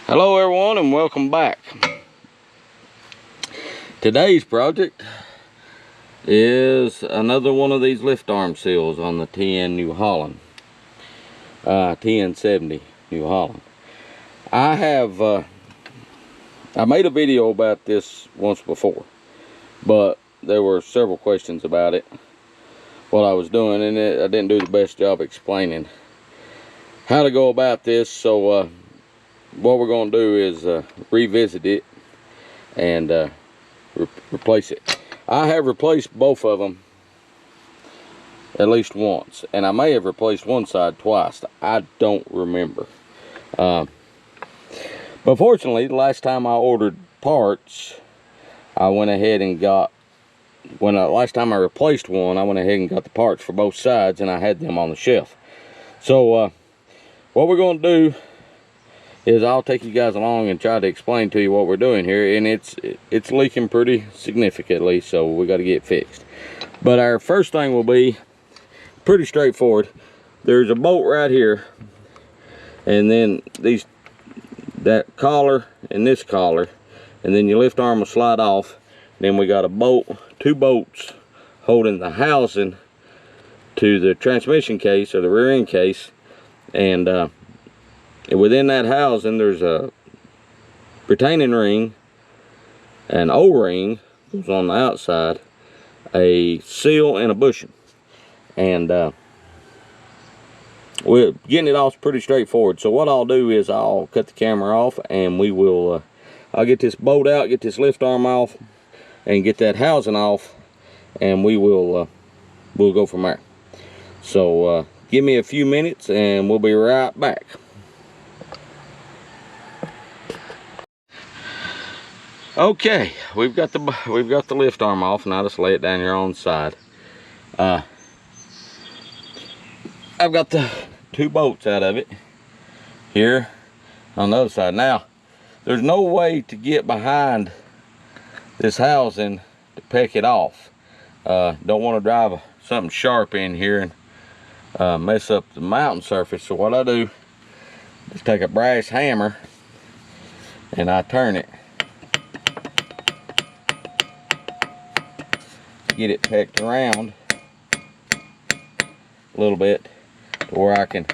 Hello everyone and welcome back. Today's project is another one of these lift arm seals on the TN New Holland. TN70 New Holland. I made a video about this once before, but there were several questions about it, what I was doing, and I didn't do the best job explaining how to go about this. So what we're going to do is revisit it and replace it. I have replaced both of them at least once, and I may have replaced one side twice. I don't remember. But fortunately, the last time I ordered parts, I went ahead and got, last time I replaced one, I went ahead and got the parts for both sides, and I had them on the shelf. So what we're going to do is I'll take you guys along and try to explain to you what we're doing here, and it's leaking pretty significantly, so we got to get fixed. But our first thing will be pretty straightforward. There's a bolt right here, and then that collar and this collar, and then your lift arm will slide off. Then we got a bolt, two bolts holding the housing to the transmission case or the rear end case, and within that housing there's a retaining ring, an O-ring goes on the outside, a seal, and a bushing. And we're getting it off pretty straightforward. So what I'll do is I'll cut the camera off, and we will I'll get this bolt out, get this lift arm off, and get that housing off, and we'll go from there. So give me a few minutes and we'll be right back. Okay, we've got the lift arm off. Now just lay it down here on the side. I've got the two bolts out of it here on the other side. Now there's no way to get behind this housing to peck it off. Don't want to drive something sharp in here and mess up the mounting surface. So what I do is take a brass hammer and I turn it, get it pecked around a little bit to where I can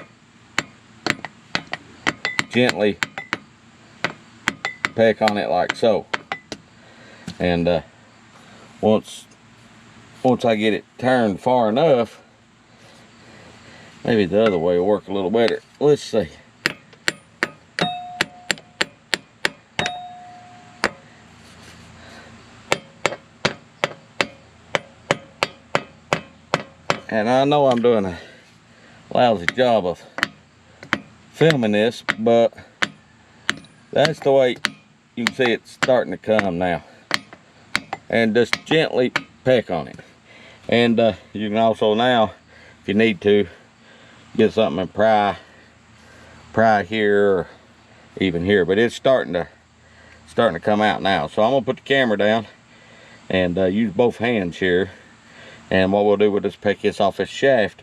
gently peck on it like so. And once I get it turned far enough, maybe the other way will work a little better. Let's see. And I know I'm doing a lousy job of filming this, but that's the way you can see it's starting to come now. And just gently peck on it. And you can also now, if you need to, get something and pry here or even here. But it's starting to come out now. So I'm gonna put the camera down and use both hands here. And what we'll do, we'll just peck this off this shaft,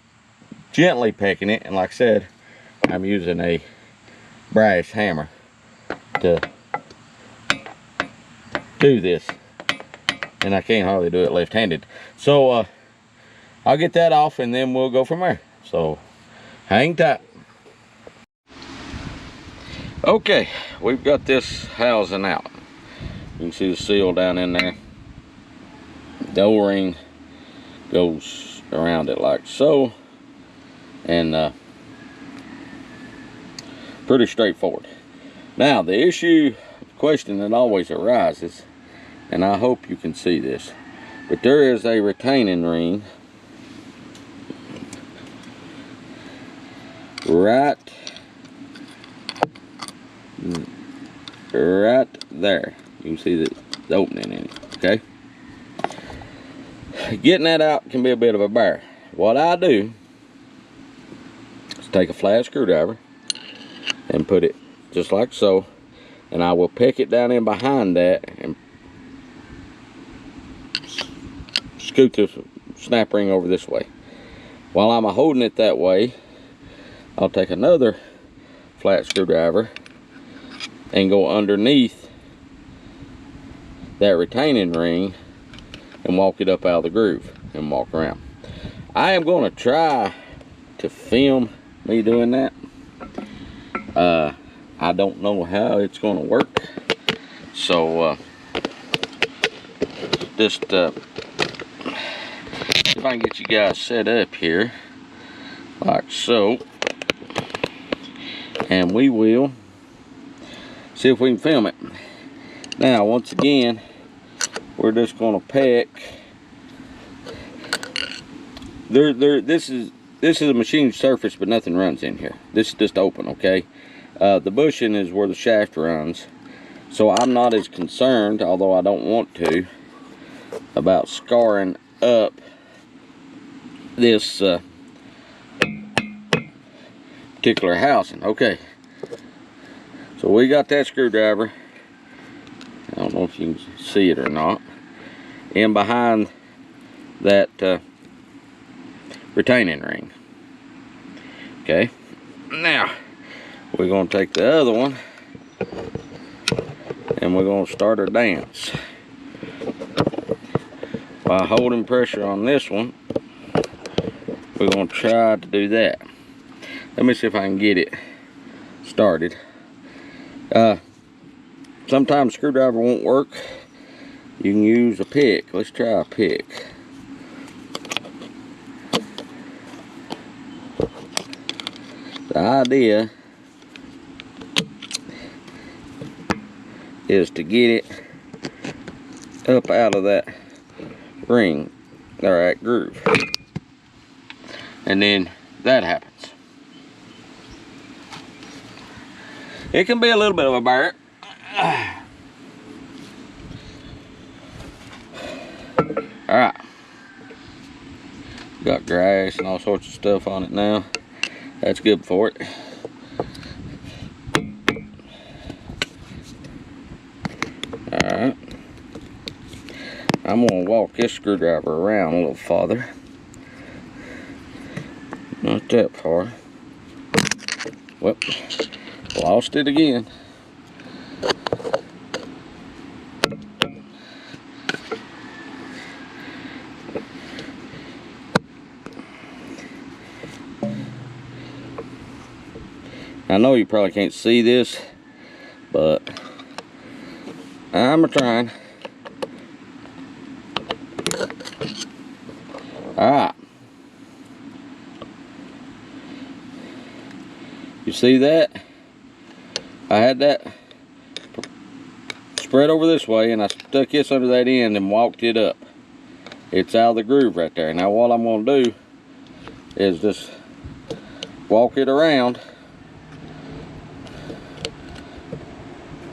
gently pecking it. And like I said, I'm using a brass hammer to do this, and I can't hardly do it left-handed. So I'll get that off and then we'll go from there. So hang tight. Okay, we've got this housing out. You can see the seal down in there. The O-ring goes around it like so, and pretty straightforward. Now the question that always arises, and I hope you can see this, but there is a retaining ring right there. You can see the opening in it. Okay, getting that out can be a bit of a bear. What I do is take a flat screwdriver and put it just like so, and I will peck it down in behind that and scoot this snap ring over this way. While I'm holding it that way, I'll take another flat screwdriver and go underneath that retaining ring and walk it up out of the groove and walk around. I am going to try to film me doing that. I don't know how it's going to work, so just if I can get you guys set up here like so, and we will see if we can film it. Now once again, we're just going to peck. This is a machined surface, but nothing runs in here. This is just open, okay? The bushing is where the shaft runs, so I'm not as concerned, although I don't want to, about scarring up this particular housing. Okay, so we got that screwdriver. I don't know if you can see it or not, in behind that retaining ring. Okay, now we're going to take the other one and we're going to start our dance by holding pressure on this one. We're going to try to do that. Let me see if I can get it started. Sometimes screwdriver won't work. You can use a pick. Let's try a pick. The idea is to get it up out of that ring or that groove, and then that happens. It can be a little bit of a bear. Alright, got grass and all sorts of stuff on it now. That's good for it. Alright, I'm going to walk this screwdriver around a little farther. Not that far. Whoop, lost it again. I know you probably can't see this, but I'm trying. Alright. You see that? I had that spread over this way, and I stuck this under that end and walked it up. It's out of the groove right there. Now what I'm going to do is just walk it around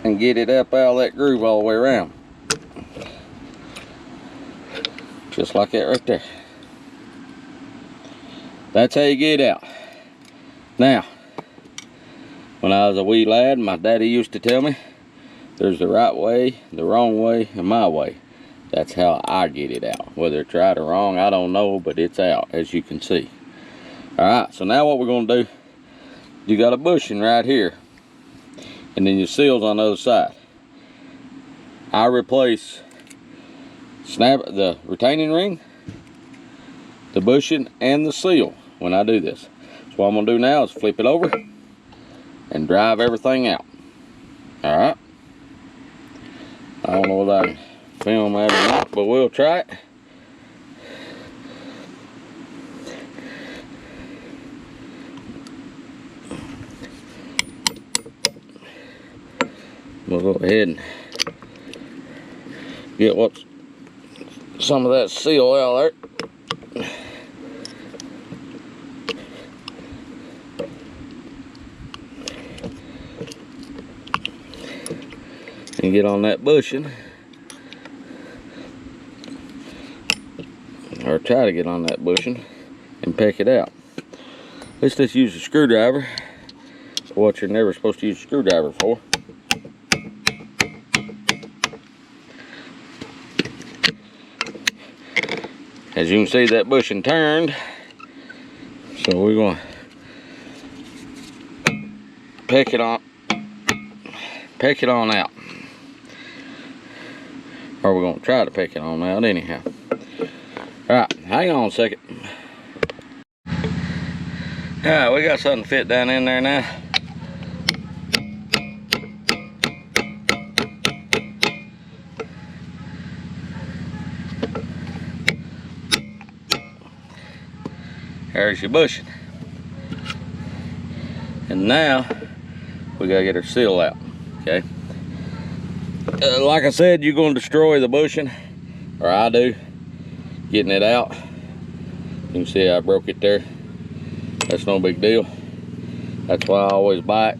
and get it up out of that groove all the way around. Just like that right there. That's how you get it out. Now, when I was a wee lad, my daddy used to tell me there's the right way, the wrong way, and my way. That's how I get it out. Whether it's right or wrong, I don't know, but it's out, as you can see. Alright, so now what we're going to do, you got a bushing right here, and then your seal's on the other side. I replace the retaining ring, the bushing, and the seal when I do this. So what I'm going to do now is flip it over and drive everything out. Alright. I don't know whether I can film that or not, but we'll try it. We'll go ahead and get some of that seal out there. And get on that bushing, or try to get on that bushing and peck it out. Let's just use a screwdriver, what you're never supposed to use a screwdriver for. As you can see, that bushing turned, so we're going to peck it on, peck it on out. Or we're gonna try to peck it on out anyhow. Alright, hang on a second. Alright, we got something fit down in there now. There's your bushing. And now we gotta get our seal out, okay? Like I said, you're gonna destroy the bushing, or I do, getting it out. You can see I broke it there. That's no big deal. That's why I always buy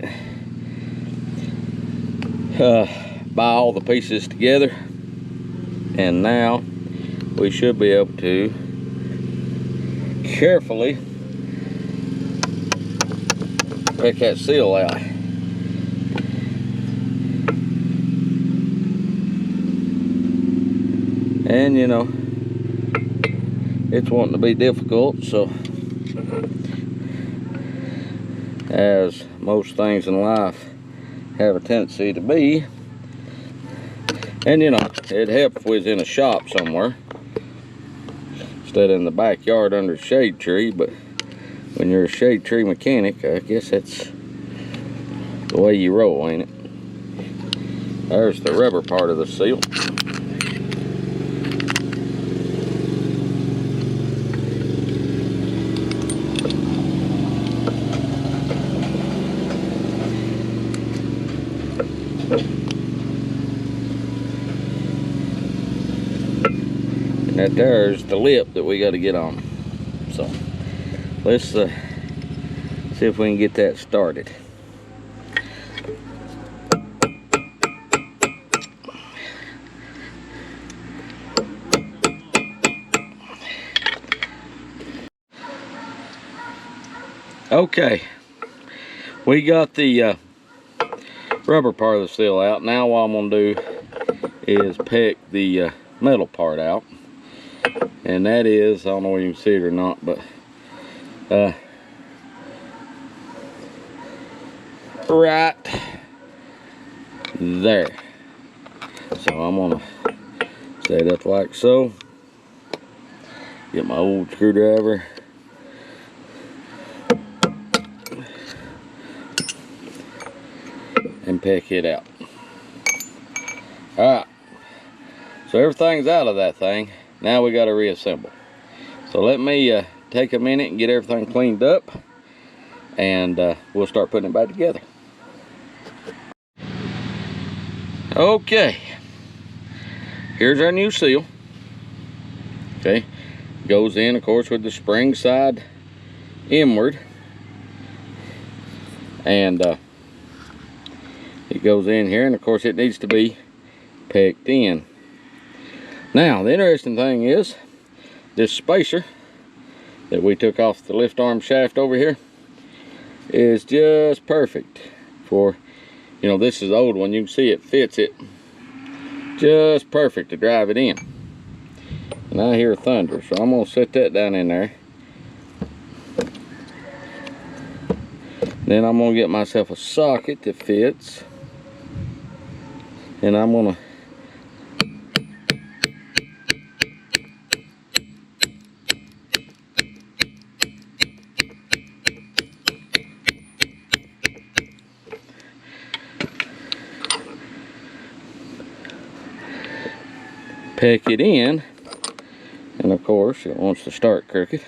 it. Buy all the pieces together. And now we should be able to carefully pick that seal out. And you know, it's wanting to be difficult, so as most things in life have a tendency to be. And you know, it'd help if we was in a shop somewhere instead of in the backyard under a shade tree, but when you're a shade tree mechanic, I guess that's the way you roll, ain't it? There's the rubber part of the seal. And that there's the lip that we got to get on. So let's see if we can get that started. Okay, we got the rubber part of the seal out. Now what I'm going to do is peck the metal part out. And that is, I don't know if you can see it or not, but right there. So I'm gonna set it up like so. Get my old screwdriver. And peck it out. Alright. So everything's out of that thing. Now we got to reassemble. So let me take a minute and get everything cleaned up, and we'll start putting it back together. Okay, here's our new seal. Okay, goes in, of course, with the spring side inward, and it goes in here, and of course it needs to be pegged in. Now, the interesting thing is, this spacer that we took off the lift arm shaft over here is just perfect for, you know, this is the old one. You can see it fits it just perfect to drive it in. And I hear thunder, so I'm going to set that down in there. Then I'm going to get myself a socket that fits. And I'm going to peck it in, and of course it wants to start crooked.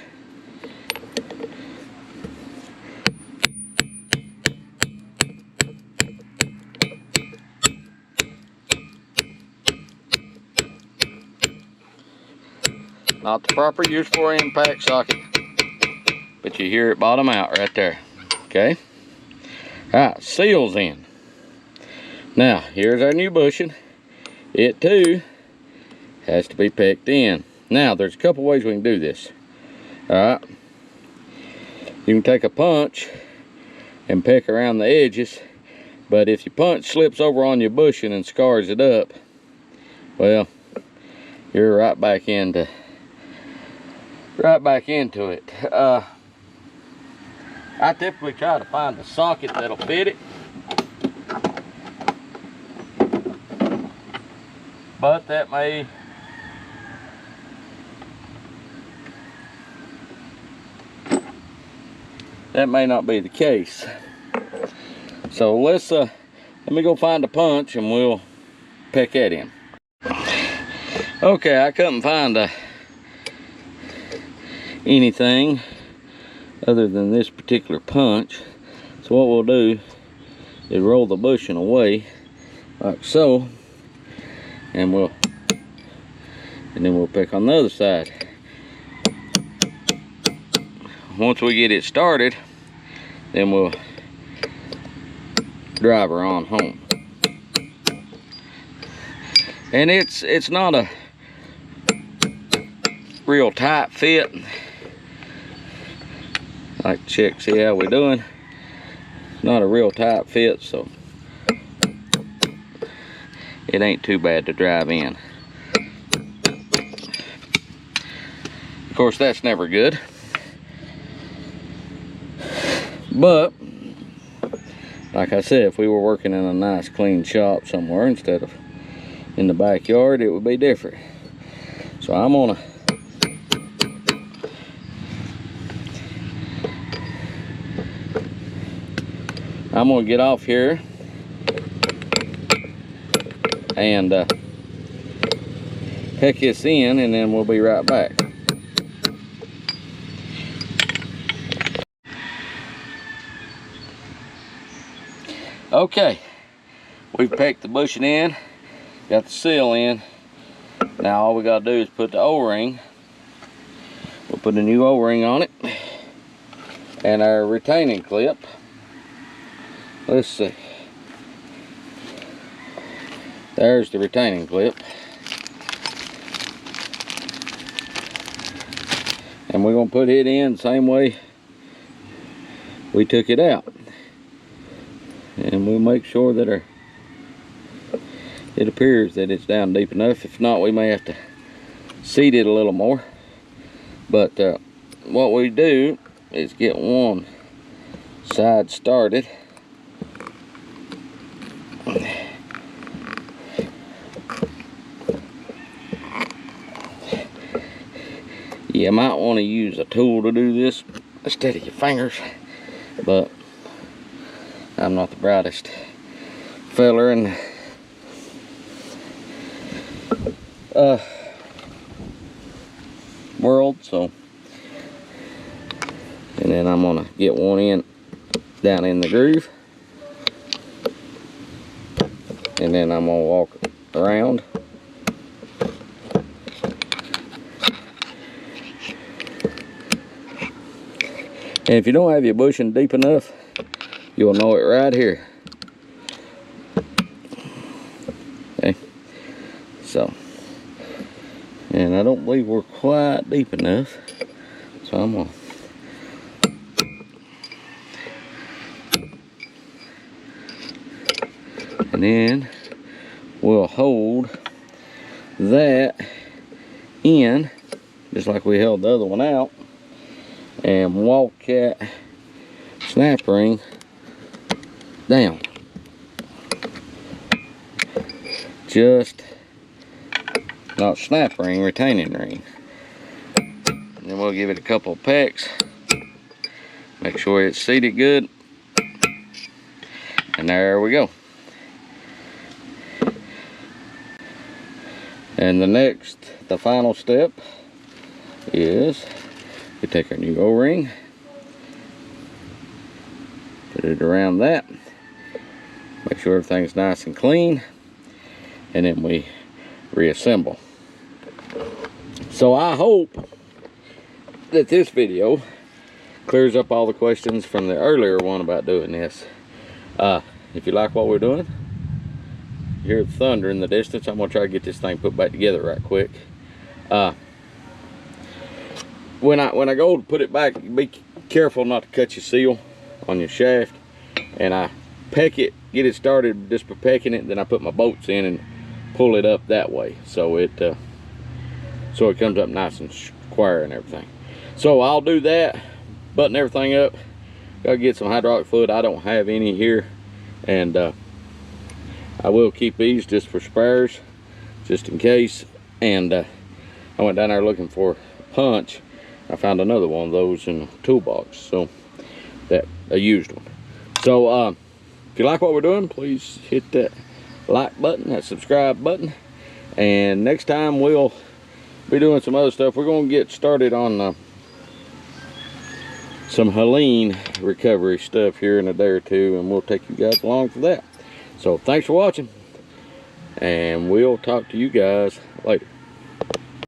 Not the proper use for an impact socket, but you hear it bottom out right there. Okay, alright, seals in. Now here's our new bushing. It too has to be pecked in. Now there's a couple ways we can do this. Alright, you can take a punch and peck around the edges, but if your punch slips over on your bushing and scars it up, well, you're right back into it. I typically try to find a socket that'll fit it. but that may not be the case. So let me go find a punch and we'll peck at him. Okay, I couldn't find anything other than this particular punch. So what we'll do is roll the bushing away like so, and then we'll peck on the other side. Once we get it started, then we'll drive her on home. And it's not a real tight fit. Like, check, see how we're doing. Not a real tight fit, so it ain't too bad to drive in. Of course, that's never good, but like I said, if we were working in a nice clean shop somewhere instead of in the backyard, it would be different. So I'm gonna get off here and peck this in, and then we'll be right back. Okay, we've pecked the bushing in, got the seal in. Now all we gotta do is put the O-ring. We'll put a new O-ring on it and our retaining clip. Let's see. There's the retaining clip. And we're gonna put it in the same way we took it out. And we'll make sure that it appears that it's down deep enough. If not, we may have to seat it a little more. But what we do is get one side started. You might want to use a tool to do this instead of your fingers, but I'm not the brightest feller in the world, so. And then I'm gonna get one in down in the groove, and then I'm gonna walk around. And if you don't have your bushing deep enough, you'll know it right here. Okay, so, and I don't believe we're quite deep enough, so I'm gonna and then we'll hold that in just like we held the other one out, and walk that snap ring down. Just not snap ring, retaining ring. And then we'll give it a couple of pecks. Make sure it's seated good. And there we go. And the final step is we take our new O-ring, put it around that, make sure everything's nice and clean, and then we reassemble. So I hope that this video clears up all the questions from the earlier one about doing this. If you like what we're doing, you hear the thunder in the distance. I'm gonna try to get this thing put back together right quick. When I go to put it back, be careful not to cut your seal on your shaft. And I peck it, get it started just by pecking it, then I put my bolts in and pull it up that way, so it comes up nice and square and everything. So I'll do that, button everything up. Gotta get some hydraulic fluid. I don't have any here, and I will keep these just for spares. just in case. And I went down there looking for a punch. I found another one of those in a toolbox, so that a used one. So if you like what we're doing, please hit that like button, that subscribe button, and next time we'll be doing some other stuff. We're going to get started on some Holland recovery stuff here in a day or two, and we'll take you guys along for that. So thanks for watching, and we'll talk to you guys later.